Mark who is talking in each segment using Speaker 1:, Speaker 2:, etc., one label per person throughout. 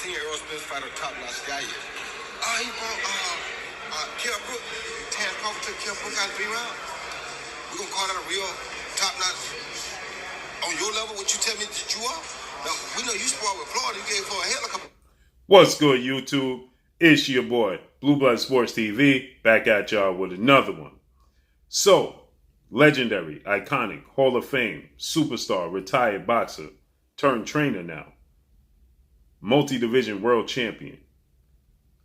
Speaker 1: seen Errol Spence fight a top-notch guy yet. He fought Kell Brook. Terrence Crawford took Kell Brook out in 3 rounds. We're gonna call that a real top-notch on your level. What you tell me that you are? Now we know you sparred with Florida. You gave for a hell of a couple.
Speaker 2: What's good, YouTube? It's your boy, Blue Blood Sports TV, back at y'all with another one. So, legendary, iconic, Hall of Fame, superstar, retired boxer, turned trainer now, multi-division world champion,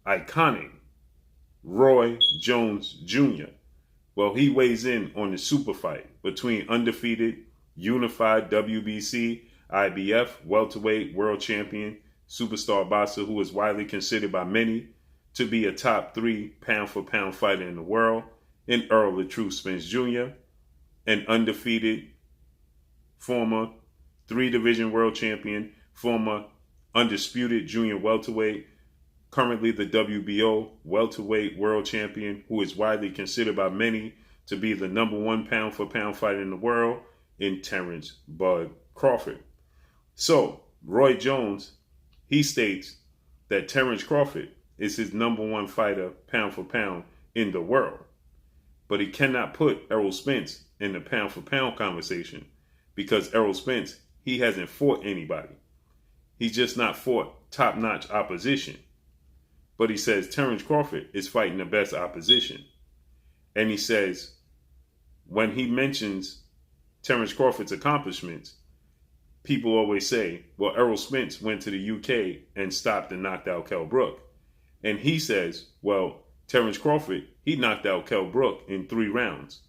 Speaker 2: iconic, Roy Jones Jr. Well, he weighs in on the super fight between undefeated, unified WBC, IBF, welterweight world champion, superstar boxer who is widely considered by many to be a top 3 pound-for-pound fighter in the world, in Errol "The Truth" Spence Jr., an undefeated former 3-division world champion, former undisputed junior welterweight, currently the WBO welterweight world champion, who is widely considered by many to be the #1 pound-for-pound fighter in the world, in Terence "Bud" Crawford. So, Roy Jones, he states that Terence Crawford is his #1 fighter pound for pound in the world. But he cannot put Errol Spence in the pound for pound conversation because Errol Spence, he hasn't fought anybody. He's just not fought top-notch opposition. But he says Terence Crawford is fighting the best opposition. And he says when he mentions Terence Crawford's accomplishments, people always say, well, Errol Spence went to the UK and stopped and knocked out Kell Brook. And he says, well, Terence Crawford, he knocked out Kell Brook in 3 rounds,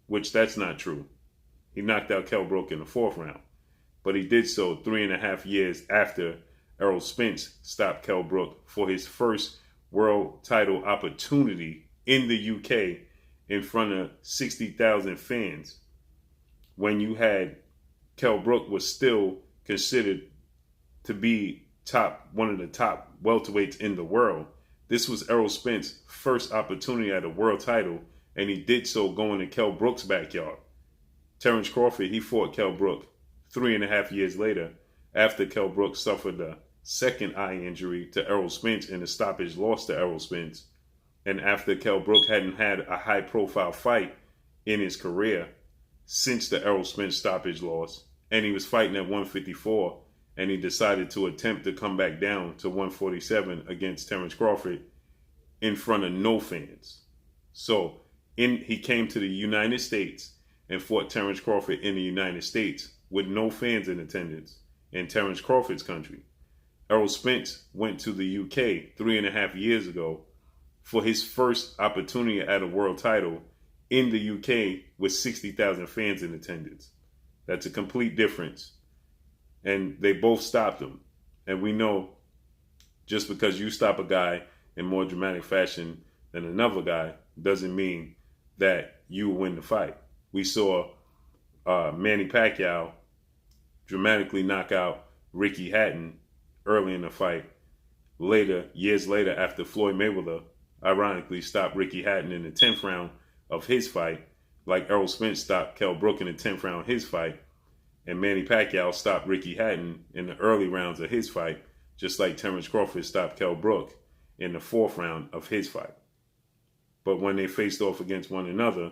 Speaker 2: which that's not true. He knocked out Kell Brook in the 4th round, but he did so 3.5 years after Errol Spence stopped Kell Brook for his first world title opportunity in the UK in front of 60,000 fans, when you had Kell Brook was still considered to be one of the top welterweights in the world. This was Errol Spence's first opportunity at a world title, and he did so going to Kell Brook's backyard. Terence Crawford, he fought Kell Brook 3.5 years later after Kell Brook suffered a second eye injury to Errol Spence in a stoppage loss to Errol Spence, and after Kell Brook hadn't had a high-profile fight in his career since the Errol Spence stoppage loss, and he was fighting at 154, and he decided to attempt to come back down to 147 against Terence Crawford in front of no fans. So he came to the United States and fought Terence Crawford in the United States with no fans in attendance in Terence Crawford's country. Errol Spence went to the UK 3.5 years ago for his first opportunity at a world title in the UK with 60,000 fans in attendance. That's a complete difference. And they both stopped him. And we know just because you stop a guy in more dramatic fashion than another guy doesn't mean that you win the fight. We saw Manny Pacquiao dramatically knock out Ricky Hatton early in the fight. Years later, after Floyd Mayweather ironically stopped Ricky Hatton in the 10th round of his fight, like Errol Spence stopped Kell Brook in the 10th round of his fight, and Manny Pacquiao stopped Ricky Hatton in the early rounds of his fight, just like Terence Crawford stopped Kell Brook in the 4th round of his fight. But when they faced off against one another,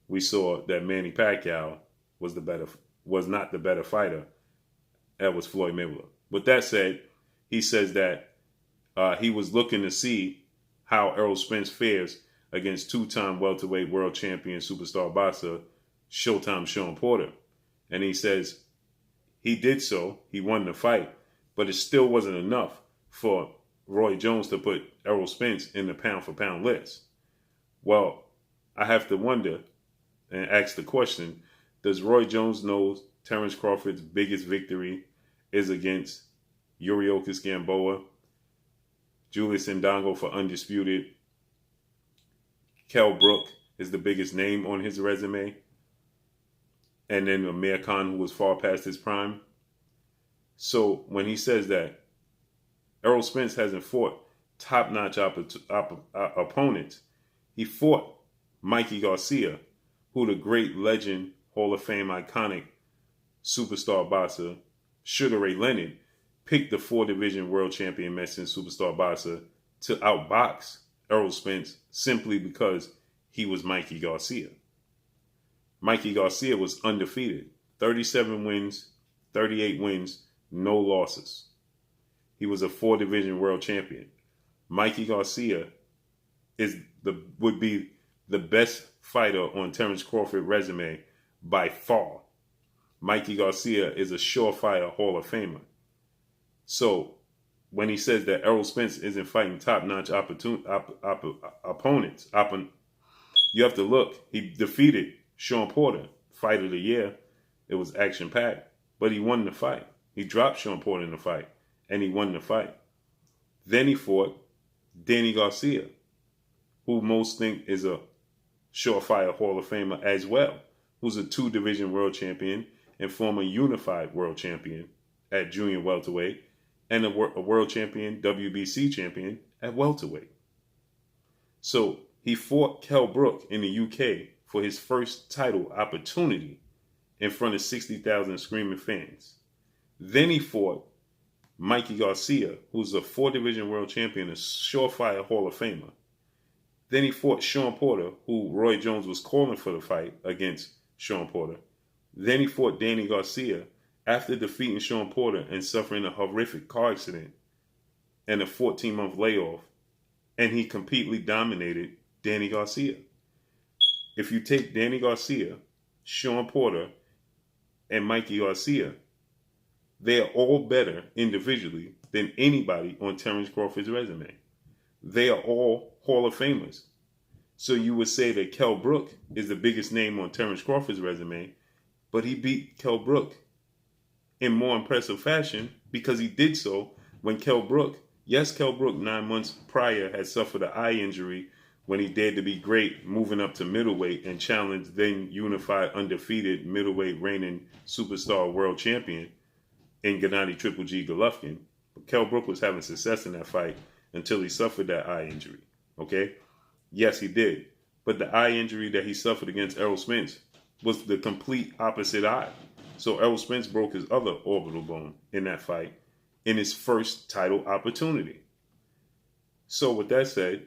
Speaker 2: we saw that Manny Pacquiao was not the better fighter. That was Floyd Mayweather. With that said, he says that he was looking to see how Errol Spence fares against 2-time welterweight world champion superstar boxer Showtime Shawn Porter. And he says he did so, he won the fight, but it still wasn't enough for Roy Jones to put Errol Spence in the pound-for-pound list. Well, I have to wonder and ask the question, does Roy Jones know Terence Crawford's biggest victory is against Yuriorkis Gamboa, Julius Indongo for undisputed? Kell Brook is the biggest name on his resume. And then Amir Khan, who was far past his prime. So when he says that Errol Spence hasn't fought top-notch opponents, he fought Mikey Garcia, who the great legend, Hall of Fame iconic superstar boxer Sugar Ray Leonard picked the 4-division world champion Mexican superstar boxer to outbox Errol Spence simply because he was Mikey Garcia. Mikey Garcia was undefeated. 37 wins, 38 wins, no losses. He was a 4-division world champion. Mikey Garcia would be the best fighter on Terence Crawford's resume by far. Mikey Garcia is a surefire Hall of Famer. So when he says that Errol Spence isn't fighting top-notch opponents, you have to look. He defeated Sean Porter, fight of the year. It was action-packed, but he won the fight. He dropped Sean Porter in the fight, and he won the fight. Then he fought Danny Garcia, who most think is a surefire Hall of Famer as well, who's a 2-division world champion and former unified world champion at junior welterweight, and a world champion, WBC champion at welterweight. So he fought Kell Brook in the UK for his first title opportunity in front of 60,000 screaming fans. Then he fought Mikey Garcia, who's a 4-division world champion, a surefire Hall of Famer. Then he fought Sean Porter, who Roy Jones was calling for the fight against Sean Porter. Then he fought Danny Garcia after defeating Sean Porter and suffering a horrific car accident and a 14-month layoff, and he completely dominated Danny Garcia. If you take Danny Garcia, Sean Porter, and Mikey Garcia, they are all better individually than anybody on Terence Crawford's resume. They are all Hall of Famers. So you would say that Kell Brook is the biggest name on Terence Crawford's resume, but he beat Kell Brook in more impressive fashion because he did so when Kell Brook 9 months prior had suffered an eye injury when he dared to be great, moving up to middleweight and challenged then unified undefeated middleweight reigning superstar world champion in Gennady Triple G Golovkin. But Kell Brook was having success in that fight until he suffered that eye injury. Okay? Yes, he did. But the eye injury that he suffered against Errol Spence was the complete opposite eye. So Errol Spence broke his other orbital bone in that fight in his first title opportunity. So with that said,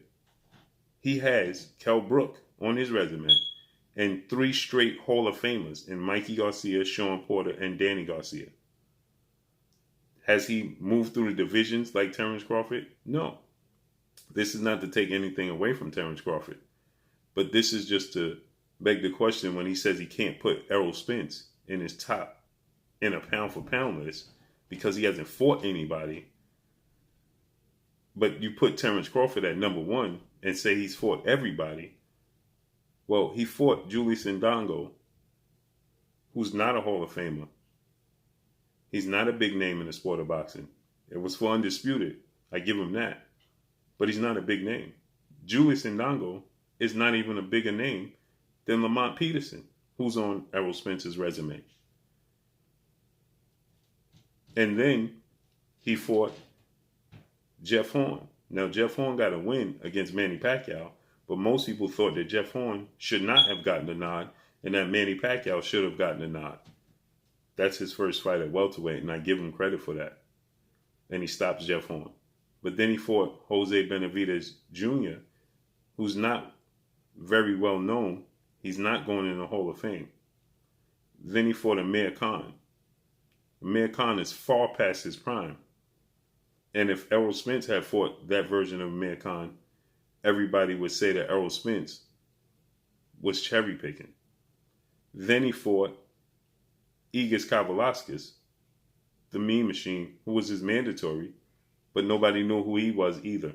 Speaker 2: he has Kell Brook on his resume and 3 straight Hall of Famers in Mikey Garcia, Sean Porter, and Danny Garcia. Has he moved through the divisions like Terence Crawford? No. This is not to take anything away from Terence Crawford, but this is just to beg the question when he says he can't put Errol Spence in his top in a pound-for-pound list because he hasn't fought anybody. But you put Terence Crawford at number 1 and say he's fought everybody. Well, he fought Julius Ndongo, who's not a Hall of Famer. He's not a big name in the sport of boxing. It was for Undisputed. I give him that. But he's not a big name. Julius Ndongo is not even a bigger name than Lamont Peterson, who's on Errol Spence's resume. And then he fought Jeff Horn. Now, Jeff Horn got a win against Manny Pacquiao, but most people thought that Jeff Horn should not have gotten the nod and that Manny Pacquiao should have gotten the nod. That's his first fight at welterweight, and I give him credit for that. And he stops Jeff Horn. But then he fought Jose Benavidez Jr., who's not very well known. He's not going in the Hall of Fame. Then he fought Amir Khan. Amir Khan is far past his prime. And if Errol Spence had fought that version of Amir Khan, everybody would say that Errol Spence was cherry picking. Then he fought Egis Kavalauskas, the Mean Machine, who was his mandatory, but nobody knew who he was either.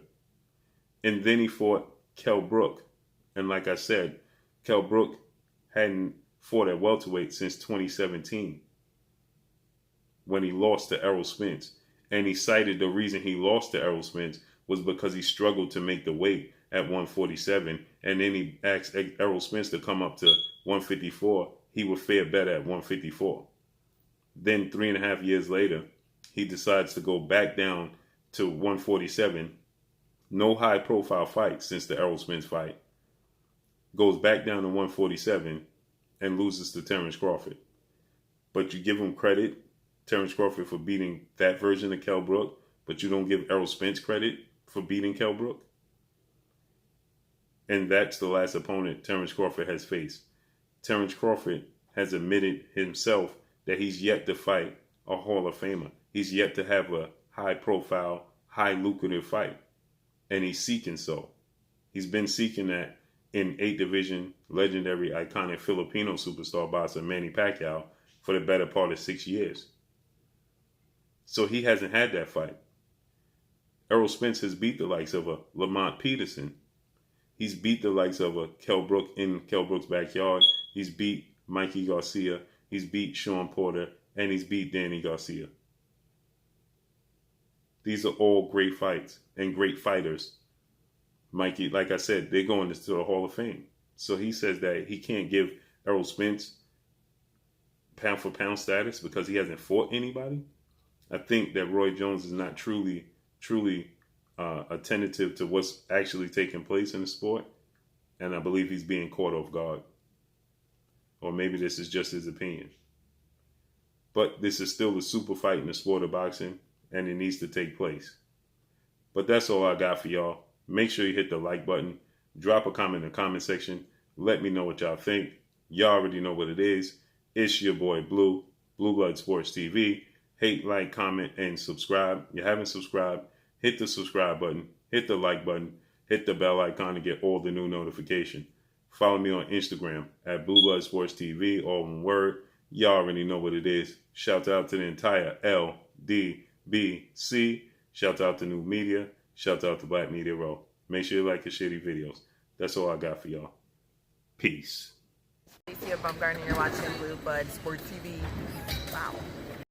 Speaker 2: And then he fought Kell Brook. And like I said, Kell Brook hadn't fought at welterweight since 2017 when he lost to Errol Spence. And he cited the reason he lost to Errol Spence was because he struggled to make the weight at 147. And then he asked Errol Spence to come up to 154. He would fare better at 154. Then 3.5 years later, he decides to go back down to 147. No high profile fight since the Errol Spence fight. Goes back down to 147 and loses to Terence Crawford. But you give him credit Terence Crawford for beating that version of Kell Brook, but you don't give Errol Spence credit for beating Kell Brook? And that's the last opponent Terence Crawford has faced. Terence Crawford has admitted himself that he's yet to fight a Hall of Famer. He's yet to have a high-profile, high-lucrative fight. And he's seeking so. He's been seeking that in 8th Division, legendary, iconic Filipino superstar boxer Manny Pacquiao for the better part of 6 years. So he hasn't had that fight. Errol Spence has beat the likes of a Lamont Peterson. He's beat the likes of a Kell Brook in Kell Brook's backyard. He's beat Mikey Garcia. He's beat Sean Porter. And he's beat Danny Garcia. These are all great fights and great fighters. Mikey, like I said, they're going to the Hall of Fame. So he says that he can't give Errol Spence pound for pound status because he hasn't fought anybody. I think that Roy Jones is not truly attentive to what's actually taking place in the sport. And I believe he's being caught off guard. Or maybe this is just his opinion. But this is still a super fight in the sport of boxing, and it needs to take place. But that's all I got for y'all. Make sure you hit the like button. Drop a comment in the comment section. Let me know what y'all think. Y'all already know what it is. It's your boy Blue, Blue Blood Sports TV. Hate, like, comment, and subscribe. If you haven't subscribed, hit the subscribe button. Hit the like button. Hit the bell icon to get all the new notifications. Follow me on Instagram at Blue Blood Sports TV, all one word. Y'all already know what it is. Shout out to the entire LDBC. Shout out to New Media. Shout out to Black Media Row. Make sure you like the shitty videos. That's all I got for y'all. Peace.
Speaker 3: Alicia Baumgartner, you're watching Blue Blood Sports TV. Wow.